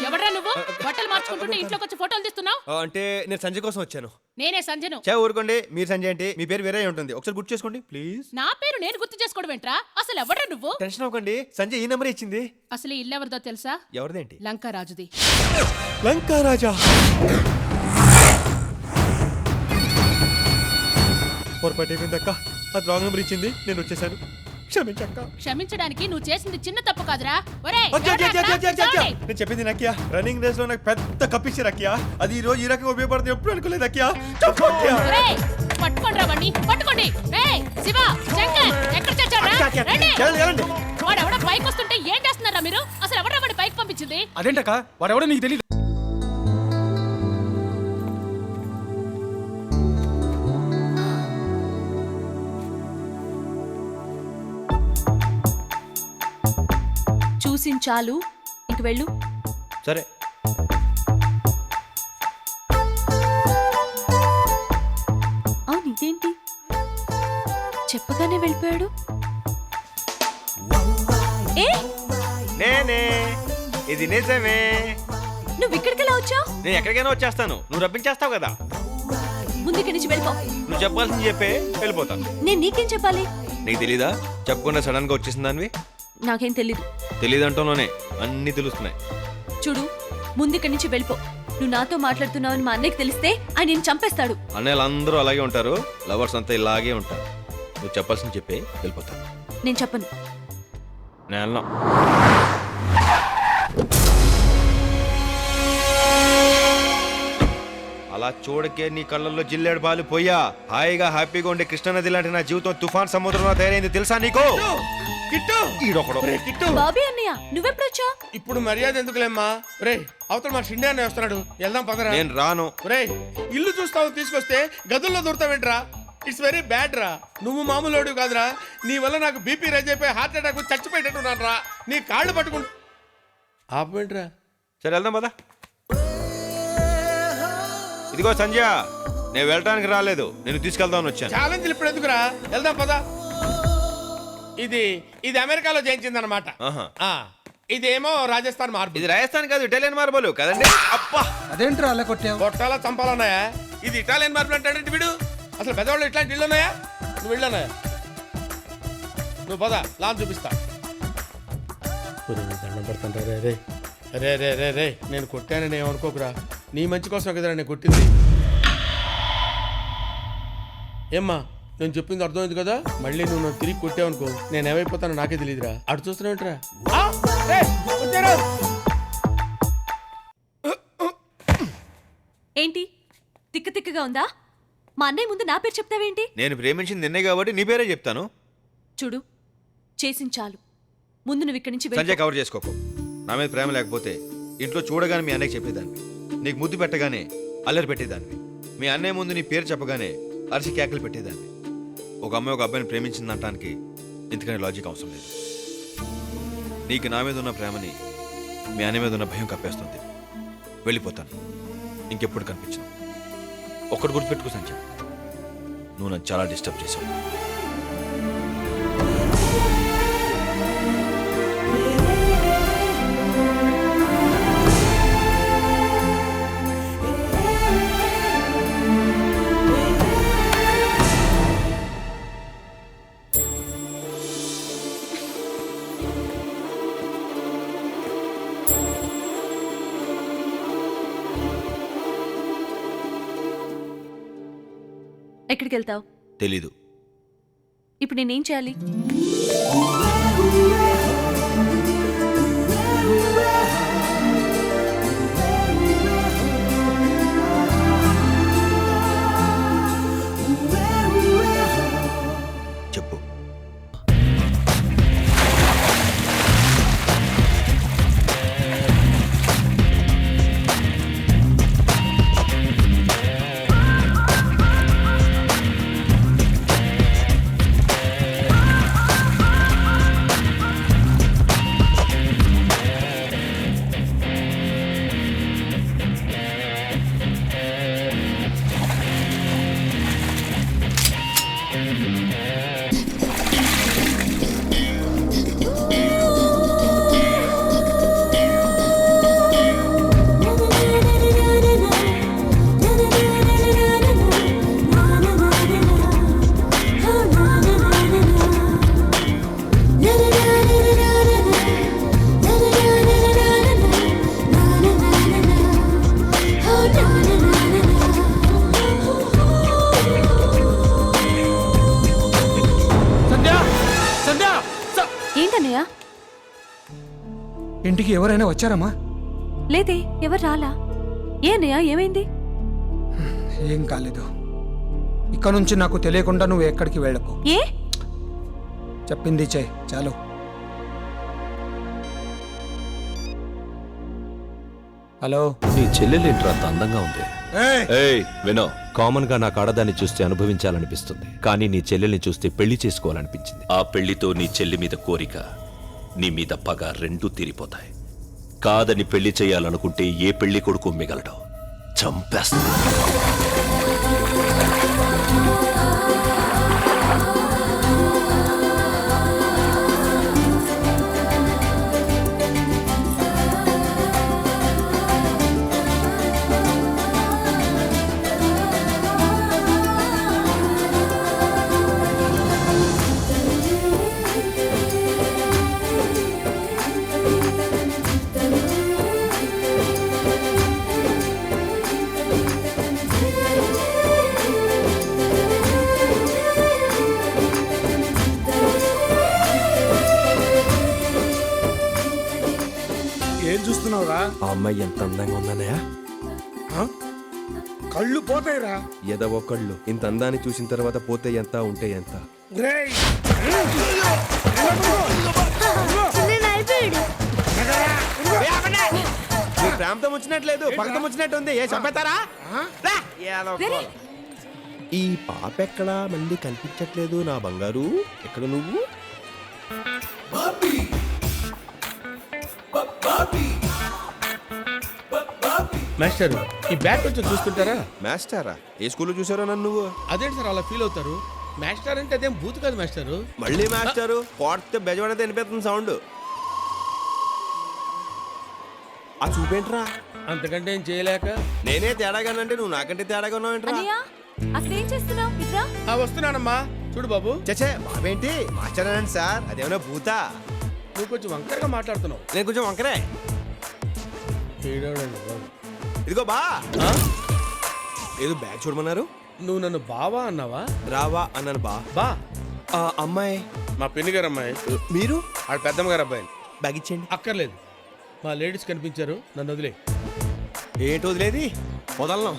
ఎవడ్రా నువ్వు? బట్టలు మార్చుకుంటుంటే ఇంట్లోకి వచ్చి ఫోటోలు తీస్తున్నావు? అంటే నేను సంజయ్ కోసం వచ్చాను. నేనే సంజను. ఊరుకోండి, మీరు సంజయ్ అంటే మీ పేరు వేరే ఉంటుంది. ఒకసారి గుర్తు చేసుకోండి ప్లీజ్. నా పేరు నేను గుర్తు చేసుకోవడం ఏంట్రా? అసలు ఎవడ్రా నువ్వు? టెన్షన్ అవ్వకండి, సంజయ్ ఈ నెంబర్ ఇచ్చింది. అసలు ఈ ఇల్లు ఎవరిదో తెలుసా? ఎవరిదేంటి? లంకారాజుది. లంకారాజా? పొరపాటు అయిపోయిందక్క, అది రాంగ్ నెంబర్ ఇచ్చింది, నేను వచ్చేసాను, క్షమించక్క. క్షమించడానికి నువ్వు చేసింది చిన్న తప్పు కాదురా. ఒరేయ్, నేను చెప్పింది నక్కియా, రన్నింగ్ రేస్ లో నాకు పెద్ద కప్పిచ్చారు అక్కియా, అది ఈ రోజు ఈ రకంగా ఉపయోగపడుతుంది ఎప్పుడు అనుకోలేదు అక్కియా. ఒరేయ్, పట్టుకోండిరా వాడిని, పట్టుకోండి. ఏయ్ శివ, శంకర్, ఎక్కడ చచ్చారా? రండి. వాడెవడో పైకి వస్తుంటే ఏం చేస్తున్నారా మీరు? అసలు ఎవడో వాడి పైకి పంపించింది? అదేంటక్క, వాడెవడో నీకు తెలియదు. చూసించాలు, ఇంక వెళ్ళు. సరే. అవును, ఇదేంటి చెప్పగానే వెళ్ళిపోయాడు? ఏ నేనే, ఇది నిజమే. నువ్వు ఇక్కడికెలా వచ్చావు? నేను ఎక్కడికైనా వచ్చేస్తాను, నువ్వు రప్పించేస్తావు కదా. ముందుకి నుంచి వెళ్ళిపో. నువ్వు చెప్పాల్సింది చెప్పే వెళ్ళిపోతాను. నేను నీకేం చెప్పాలి? నీకు తెలీదా? చెప్పకుండా సడన్ గా వచ్చేసిన దానివి? నాకేం తెలీదు. తెలీదంటూనే అన్ని తెలుస్తున్నాయి. చూడు, ముందుకి నుంచి వెళ్ళిపో. నువ్వు నాతో మాట్లాడుతున్నావని మా అన్నయ్యకి తెలిస్తే ఆయన నేను చంపేస్తాడు. అన్నయ్యలు అందరూ అలాగే ఉంటారు, లవర్స్ అంతా ఇలాగే ఉంటారు. నువ్వు చెప్పాల్సింది చెప్పే వెళ్ళిపోతాను. నేను చెప్పను. నేను వెళ్ళను. అలా చూడకే నీ కళ్ళల్లో జిల్లేడు బాలు పోయా. హాయిగా హ్యాపీగా ఉండే కృష్ణానది లాంటి నా జీవితం తుఫాన్ సముద్రంలో తయారైంది తెలుసా నీకు? బాబీ అన్నయ్య, నువ్వెప్పుడొచ్చా? ఇప్పుడు మర్యాద ఎందుకులేమ్మా? రే, అవతల మా షిండే అన్నయ్య వస్తున్నాడు, వెళ్దాం పదరా. నేను రాను. రే, ఇల్లు చూస్తావు తీసుకొస్తే గదుల్లో దూరతావేంట్రా? ఇట్స్ వెరీ బ్యాడ్ రా. నువ్వు మామూలు కాదురా. నీ వల్ల నాకు బీపీ రైజ్ అయిపోయి హార్ట్ అటాక్ చచ్చిపోయేటట్టున్నాను రా. నీ కాళ్ళు పట్టుకుంటా ఆపేంట్రా. సరే వెళ్దాం పద. ఇదిగో సంజయ్, నేను వెళ్ళడానికి రాలేదు, నేను తీసుకెళ్దామని వచ్చాను. ఛాలెంజ్ ఇప్పుడు ఎందుకురా, వెళ్దాం పద. ఇది ఇది అమెరికాలో చేయించిందనమాట. ఇదేమో రాజస్థాన్ మార్బుల్. ఇది రాజస్థాన్ కాదు, ఇటాలియన్ మార్బుల్ కదండి. అబ్బా, అదేంట్రా అలా కొట్టావు? కొట్టాలా చంపాలన్నాయా? ఇది ఇటాలియన్ మార్బుల్ అంటాడంటే వీడు. అసలు పెద్దవాళ్ళు ఇట్లాంటి ఇళ్ళు ఉన్నాయా? నువ్వు ఇళ్ళన్నాయా? నువ్వు పద, లాన్ చూపిస్తా. దండం పెడతాను రే రే రే రే రే రే నేను కొట్టానని ఏమనుకోకురా. నీ మంచి కోసం కదరా నేను కొట్టింది. ఏమ్మా, నేను చెప్పింది అర్థమైంది కదా? మళ్ళీ నువ్వు నన్ను తిరిగి కొట్టావనుకో, నేను ఏమైపోతానో నాకే తెలియదురా. అటు చూస్తున్నావుంటరా. ఏంటి తిక్క తిక్కగా ఉందా? మా అన్నయ్య ముందు నా పేరు చెప్తావేంటి? నేను ప్రేమించింది నిన్నే కాబట్టి నీ పేరే చెప్తాను. చూడు, చేసించాలు. ముందు నువ్వు ఇక్కడి నుంచి సంజయ్ కవర్ చేసుకోకు. నా మీద ప్రేమ లేకపోతే ఇంట్లో చూడగానే మీ అన్నయ్యకి చెప్పేదాన్ని, నీకు ముద్దు పెట్టగానే అల్లరి పెట్టేదాన్ని, మీ అన్నయ్య ముందు నీ పేరు చెప్పగానే అరిసి కేకలు పెట్టేదాన్ని. ఒక అమ్మాయి ఒక అబ్బాయిని ప్రేమించిందంటానికి ఇంతకని లాజిక్ అవసరం లేదు. నీకు నా మీద ఉన్న ప్రేమని మీ అన్నయ్య మీద ఉన్న భయం కప్పేస్తుంది. వెళ్ళిపోతాను, ఇంకెప్పుడు కనిపించను. ఒక్కడు గుర్తుపెట్టుకో సంజయ్, నువ్వు నన్ను చాలా డిస్టర్బ్ చేశావు. ఎక్కడికి వెళ్తావు? తెలీదు. ఇప్పుడు నేనేం చేయాలి? చెప్పు. ఏంటన్నయ్య? ఇంటికి ఎవరైనా వచ్చారమ్మా? లేదే, ఎవరు రాలా. ఏ అన్నయ్య, ఏమైంది? ఏం కాలేదు. ఇక నుంచి నాకు తెలియకుండా నువ్వు ఎక్కడికి వెళ్ళకు. ఏ? చెప్పింది చెయ్ చాలు. హలో. నీ చెల్లెలేంట్రా అంత అందంగా ఉంది? ఏయ్ వినో, కామన్ గా నాకు ఆడదాన్ని చూస్తే అనుభవించాలనిపిస్తుంది, కానీ నీ చెల్లెల్ని చూస్తే పెళ్లి చేసుకోవాలనిపించింది. ఆ పెళ్లితో నీ చెల్లి మీద కోరిక, నీ మీద పగ రెండూ తీరిపోతాయి. కాదని పెళ్లి చేయాలనుకుంటే ఏ పెళ్లి కొడుకు మిగలడు, చంపేస్తా. ఏం చూస్తున్నావురా? ఆ అమ్మాయి ఎంత అందంగా ఉందన్నయ్య. కళ్ళు పోతాయిరా. ఎదవ కళ్ళు ఇంత అందాన్ని చూసిన తర్వాత పోతే ఎంత ఉంటే ఎంత. ప్రాంతం వచ్చినట్లేదు, పక్కన వచ్చినట్టు ఉంది. ఏ చంపేస్తారా? ఈ పాప ఎక్కడా మళ్ళీ కనిపించట్లేదు. నా బంగారు ఎక్కడ నువ్వు? మాస్టర్, ఈ బ్యాగ్ కొంచెం చూస్తుంటారా? మాస్టారా? ఏ స్కూల్లో చూసారో నన్ను నువ్వు? అదేంటి సార్ అలా ఫీల్ అవుతారు? మాస్టర్ అంటే అదేం బూత్ కాదు మాస్టర్. మళ్ళీ మాస్టారు కోడితే బెజవాడైతే వినిపిస్తుంది సౌండ్. ఆ చూపేంట్రా? అంతకంటే ఏం చేయలేక నేనే తేడాగానంటే నువ్వు నాకంటే తేడాగా ఉన్నావేంట్రా? అన్నయ్య, అసలు ఏం చేస్తున్నావు? ఇట్రా. వస్తున్నానమ్మా. చూడు బాబు, చచ్చే బాబేంటి మాస్టరేనండి సార్, అదేమన్నా భూతా? నువ్వు కొంచెం వంకరగా మాట్లాడుతున్నావు. నేను కొంచెం వంకరే. ఏడవడండి బాబు. ఇదిగో బా, ఏదో బ్యాగ్ చూడమన్నారు. నువ్వు నన్ను బావా అన్నావా? రావా అన్నాను బా. బా ఆ అమ్మాయి మా పిన్ని గారు అమ్మాయి. మీరు? ఆడ పెద్దమ్మ గారు అబ్బాయి. బ్యాగ్ ఇచ్చేయండి. అక్కర్లేదు, మా లేడీస్ కనిపించారు, నన్ను వదిలే. ఏంటి వదిలేది? వదలను.